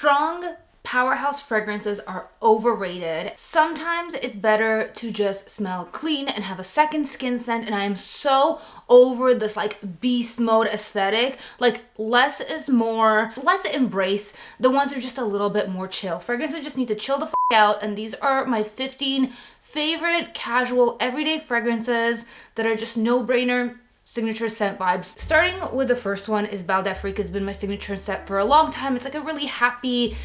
Strong powerhouse fragrances are overrated. Sometimes it's better to just smell clean and have a second skin scent, and I am so over this like beast mode aesthetic. Like less is more. Let's embrace the ones that are just a little bit more chill. Fragrances just need to chill the f out, and these are my 15 favorite casual everyday fragrances that are just no-brainer signature scent vibes. Starting with the first one is Bal d'Afrique. Has been my signature scent for a long time. It's like a really happy,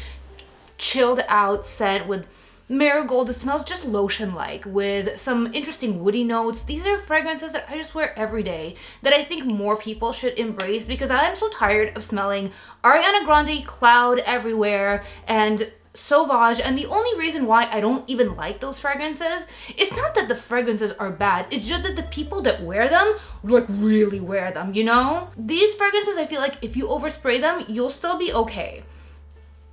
chilled out scent with marigold. It smells just lotion like with some interesting woody notes. These are fragrances that I just wear every day that I think more people should embrace, because I am so tired of smelling Ariana Grande Cloud everywhere and Sauvage, and the only reason why I don't even like those fragrances, it's not that the fragrances are bad, it's just that the people that wear them like really wear them, you know? These fragrances, I feel like if you overspray them, you'll still be okay.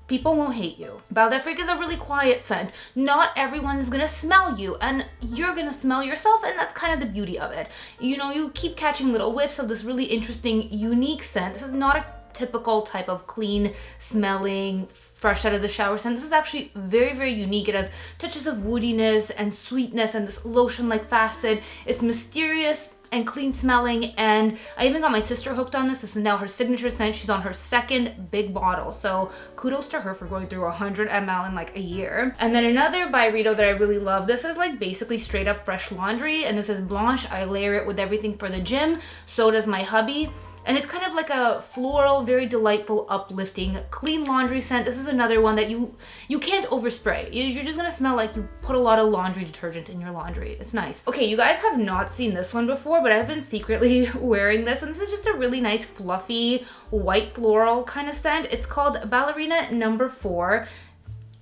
People won't hate you. Bal d'Afrique is a really quiet scent. Not everyone is gonna smell you, and you're gonna smell yourself, and that's kind of the beauty of it. You know, you keep catching little whiffs of this really interesting, unique scent. This is not a typical type of clean smelling, fresh out of the shower scent. This is actually very, very unique. It has touches of woodiness and sweetness and this lotion-like facet. It's mysterious and clean smelling, and I even got my sister hooked on this. This is now her signature scent. She's on her second big bottle, so kudos to her for going through 100 ml in like a year. And then another Byredo that I really love. This is like basically straight up fresh laundry, and this is Blanche. I layer it with everything for the gym. So does my hubby. And it's kind of like a floral, very delightful, uplifting, clean laundry scent. This is another one that you can't overspray. You're just gonna smell like you put a lot of laundry detergent in your laundry. It's nice. Okay, you guys have not seen this one before, but I've been secretly wearing this, and this is just a really nice, fluffy, white floral kind of scent. It's called Ballerina No. 4.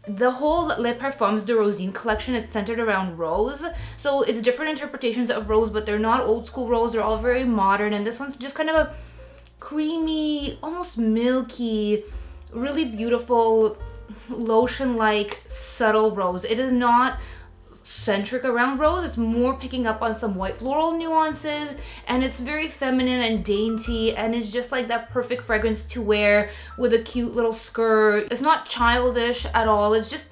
The whole Les Parfums de Rosine collection is centered around rose. So it's different interpretations of rose, but they're not old school rose. They're all very modern, and this one's just kind of a creamy, almost milky, really beautiful, lotion-like, subtle rose. It is not centric around rose. It's more picking up on some white floral nuances, and it's very feminine and dainty, and it's just like that perfect fragrance to wear with a cute little skirt. It's not childish at all. It's just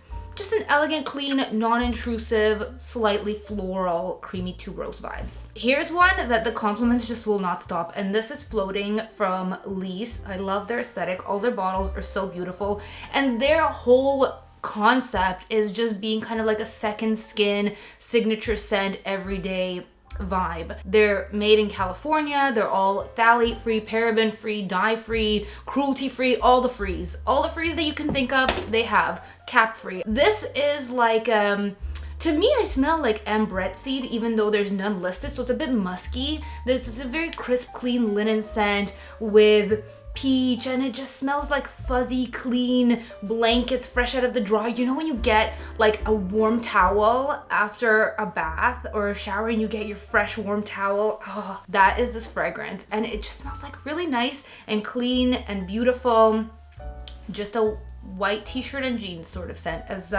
an elegant, clean, non-intrusive, slightly floral, creamy tuberose vibes. Here's one that the compliments just will not stop, and this is Floating from Lise. I love their aesthetic. All their bottles are so beautiful, and their whole concept is just being kind of like a second skin, signature scent, everyday vibe. They're made in California. They're all phthalate-free, paraben-free, dye-free, cruelty-free, all the frees. All the frees that you can think of, they have. Cap-free. This is like, to me, I smell like ambrette seed, even though there's none listed, so it's a bit musky. This is a very crisp, clean linen scent with peach, and it just smells like fuzzy, clean blankets fresh out of the dryer. You know when you get like a warm towel after a bath or a shower, and you get your fresh warm towel? Oh, that is this fragrance, and it just smells like really nice and clean and beautiful. Just a white t-shirt and jeans sort of scent. As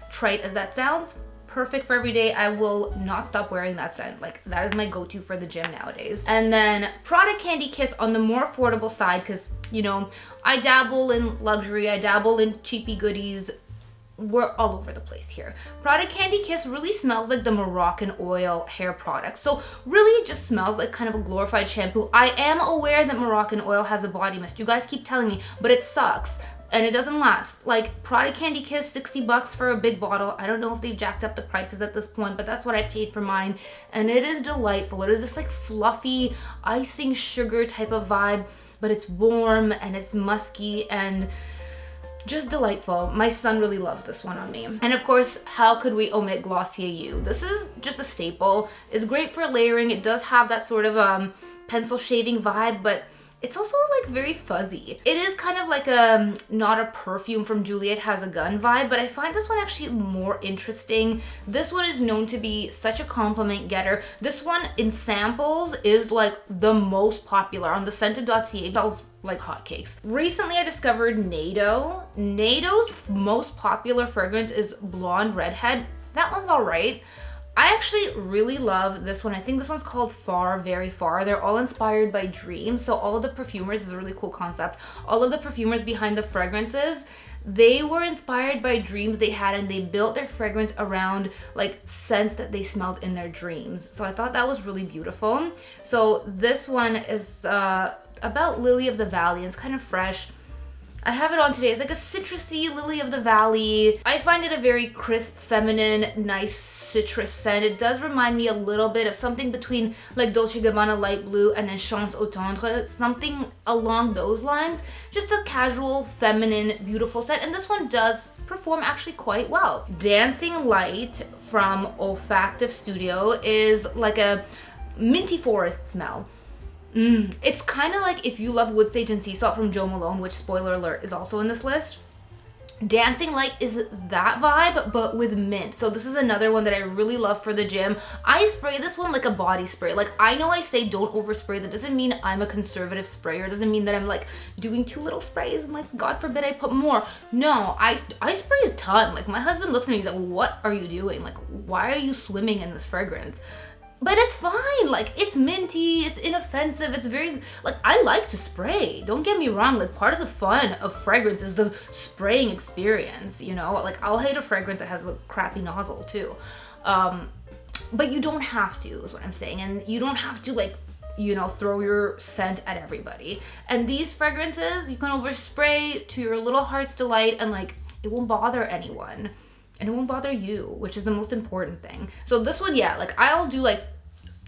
trite as that sounds, perfect for every day. I will not stop wearing that scent. Like, that is my go-to for the gym nowadays. And then Prada Candy Kiss on the more affordable side, because, you know, I dabble in luxury, I dabble in cheapy goodies. We're all over the place here. Prada Candy Kiss really smells like the Moroccan oil hair product. So really it just smells like kind of a glorified shampoo. I am aware that Moroccan oil has a body mist. You guys keep telling me, but it sucks. And it doesn't last. Like, Prada Candy Kiss, $60 for a big bottle. I don't know if they've jacked up the prices at this point, but that's what I paid for mine. And it is delightful. It is this like fluffy, icing sugar type of vibe, but it's warm and it's musky and just delightful. My son really loves this one on me. And of course, how could we omit Glossier You? This is just a staple. It's great for layering. It does have that sort of pencil shaving vibe, but it's also like very fuzzy. It is kind of like not a perfume from Juliet Has a Gun vibe, but I find this one actually more interesting. This one is known to be such a compliment getter. This one in samples is like the most popular on the scented.ca. Sells like hotcakes. Recently I discovered Nado. Nado's most popular fragrance is Blonde Redhead. That one's all right. I actually really love this one. I think this one's called Far Very Far. They're all inspired by dreams. So all of the perfumers, is a really cool concept. All of the perfumers behind the fragrances, They were inspired by dreams they had, and they built their fragrance around like scents that they smelled in their dreams. So I thought that was really beautiful. So this one is about Lily of the Valley, and it's kind of fresh. I have it on today. It's like a citrusy Lily of the Valley. I find it a very crisp, feminine, nice citrus scent. It does remind me a little bit of something between like Dolce & Gabbana Light Blue and then Chance au Tendre, something along those lines. Just a casual, feminine, beautiful scent. And this one does perform actually quite well. Dancing Light from Olfactive Studio is like a minty forest smell. It's kind of like if you love Wood Sage and Sea Salt from Jo Malone, which, spoiler alert, is also in this list. Dancing Light is that vibe, but with mint. So this is another one that I really love for the gym. I spray this one like a body spray. Like, I know I say don't overspray. That doesn't mean I'm a conservative sprayer. It doesn't mean that I'm like doing too little sprays and like, God forbid I put more. No, I spray a ton. Like, my husband looks at me, he's like, what are you doing? Like, why are you swimming in this fragrance? But it's fine. Like, it's minty, it's inoffensive, it's very, like, I like to spray. Don't get me wrong. Like, part of the fun of fragrance is the spraying experience, you know? Like, I'll hate a fragrance that has a crappy nozzle too. But you don't have to, is what I'm saying. And you don't have to, like, you know, throw your scent at everybody. And these fragrances, you can overspray to your little heart's delight, and like, it won't bother anyone. And it won't bother you, which is the most important thing. So this one, yeah, like, I'll do, like,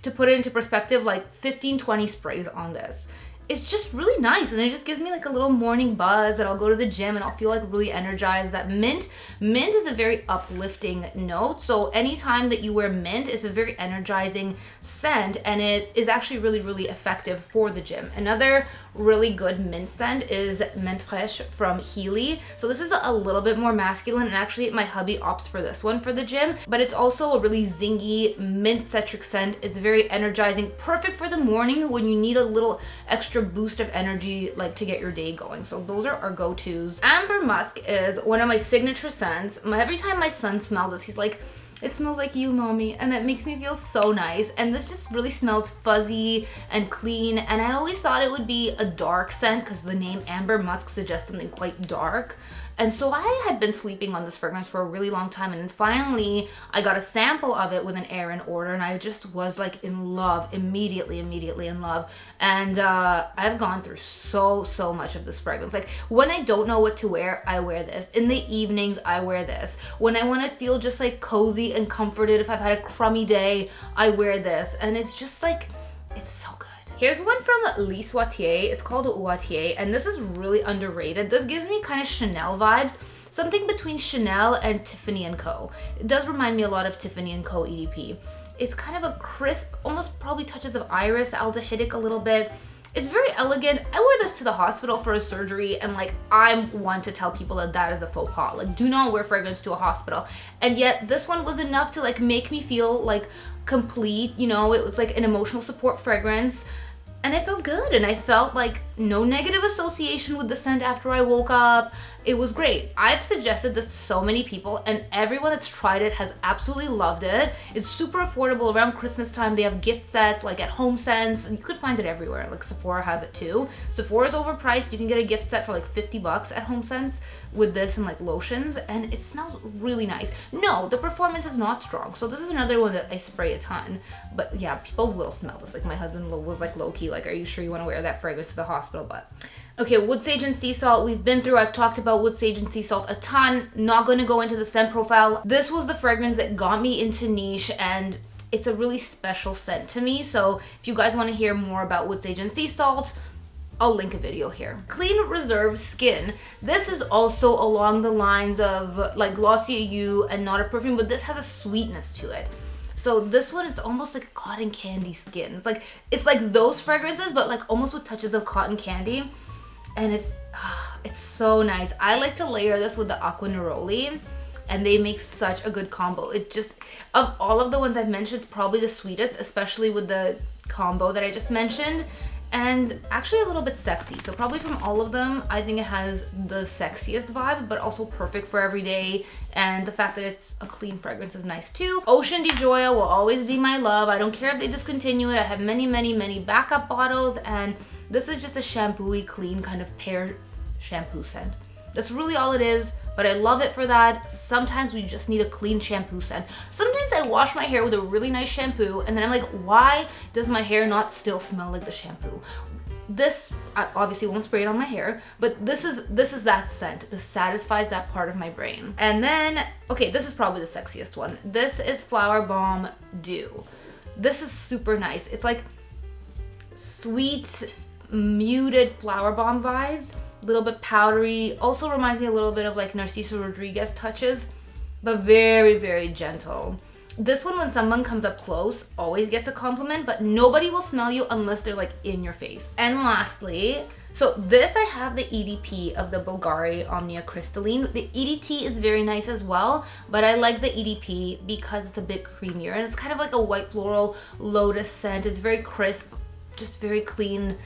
to put it into perspective, like 15-20 sprays on this. It's just really nice, and it just gives me like a little morning buzz, and I'll go to the gym and I'll feel like really energized. That mint is a very uplifting note, so anytime that you wear mint, it's a very energizing scent, and it is actually really, really effective for the gym. Another really good mint scent is Menthe Fraîche from Healy. So this is a little bit more masculine, and actually my hubby opts for this one for the gym, but it's also a really zingy mint citric scent. It's very energizing, perfect for the morning when you need a little extra boost of energy, like, to get your day going. So those are our go-tos. Amber Musk is one of my signature scents. Every time my son smells this, he's like, it smells like you, mommy, and that makes me feel so nice. And this just really smells fuzzy and clean, and I always thought it would be a dark scent because the name Amber Musk suggests something quite dark. And so I had been sleeping on this fragrance for a really long time, and then finally I got a sample of it with an Erin order, and I just was like in love, immediately in love. And I've gone through so much of this fragrance. Like, when I don't know what to wear, I wear this. In the evenings, I wear this. When I want to feel just like cozy and comforted, if I've had a crummy day, I wear this. And it's just like, it's so good. Here's one from Lise Wattier. It's called Wattier, and this is really underrated. This gives me kind of Chanel vibes, something between Chanel and Tiffany & Co. It does remind me a lot of Tiffany & Co. EDP. It's kind of a crisp, almost probably touches of iris, aldehydic a little bit. It's very elegant. I wore this to the hospital for a surgery, and like, I'm one to tell people that that is a faux pas. Like, do not wear fragrance to a hospital. And yet this one was enough to like make me feel like complete, you know. It was like an emotional support fragrance. And I felt good, and I felt like no negative association with the scent after I woke up. It was great. I've suggested this to so many people, and everyone that's tried it has absolutely loved it. It's super affordable. Around Christmas time, they have gift sets like at HomeSense, and you could find it everywhere. Like, Sephora has it too. Sephora's overpriced. You can get a gift set for like $50 at HomeSense with this and like lotions, and it smells really nice. No, the performance is not strong, so this is another one that I spray a ton. But yeah, people will smell this. Like, my husband was like low-key, like, are you sure you want to wear that fragrance to the hospital? But okay, Wood Sage and Sea Salt, we've been through. I've talked about Wood Sage and Sea Salt a ton. Not going to go into the scent profile. This was the fragrance that got me into niche, and it's a really special scent to me. So if you guys want to hear more about Wood Sage and Sea Salt, I'll link a video here. Clean Reserve Skin. This is also along the lines of like Glossier You and Not a Perfume, but this has a sweetness to it. So this one is almost like cotton candy skin. It's like those fragrances, but like almost with touches of cotton candy. And it's so nice. I like to layer this with the Acqua Neroli, and they make such a good combo. It just, of all of the ones I've mentioned, it's probably the sweetest, especially with the combo that I just mentioned, and actually a little bit sexy. So probably from all of them, I think it has the sexiest vibe, but also perfect for every day. And the fact that it's a clean fragrance is nice too. Ocean di Gioia will always be my love. I don't care if they discontinue it. I have many backup bottles, and this is just a shampoo-y, clean kind of pear shampoo scent. That's really all it is, but I love it for that. Sometimes we just need a clean shampoo scent. Sometimes I wash my hair with a really nice shampoo and then I'm like, why does my hair not still smell like the shampoo? This, I obviously won't spray it on my hair, but this is that scent. This satisfies that part of my brain. And then, okay, this is probably the sexiest one. This is Flower Bomb Dew. This is super nice. It's like sweet, muted flower bomb vibes, a little bit powdery. Also reminds me a little bit of like Narciso Rodriguez touches, but very, very gentle. This one, when someone comes up close, always gets a compliment, but nobody will smell you unless they're like in your face. And lastly, so this, I have the EDP of the Bulgari Omnia Crystalline. The EDT is very nice as well, but I like the EDP because it's a bit creamier and it's kind of like a white floral lotus scent. It's very crisp, just very clean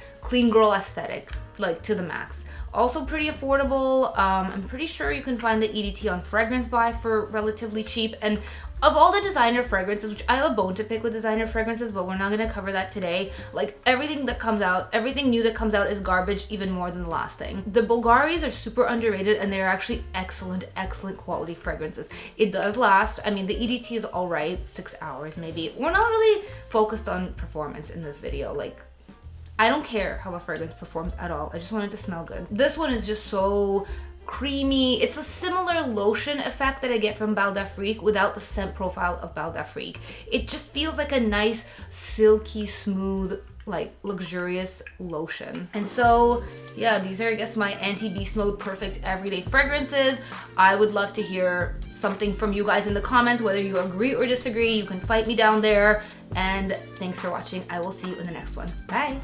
girl aesthetic, like to the max. Also pretty affordable. I'm pretty sure you can find the EDT on Fragrance Buy for relatively cheap. And of all the designer fragrances, which I have a bone to pick with designer fragrances, but we're not gonna cover that today. Like everything that comes out, everything new that comes out is garbage, even more than the last thing. The Bulgaris are super underrated and they're actually excellent quality fragrances. It does last. I mean, the EDT is all right, 6 hours maybe. We're not really focused on performance in this video. Like, I don't care how a fragrance performs at all. I just want it to smell good. This one is just so creamy. It's a similar lotion effect that I get from Bal d'Afrique without the scent profile of Bal d'Afrique. It just feels like a nice, silky, smooth, like luxurious lotion. And so yeah, these are, I guess, my Anti-Beastmode perfect everyday fragrances. I would love to hear something from you guys in the comments, whether you agree or disagree. You can fight me down there. And thanks for watching. I will see you in the next one. Bye.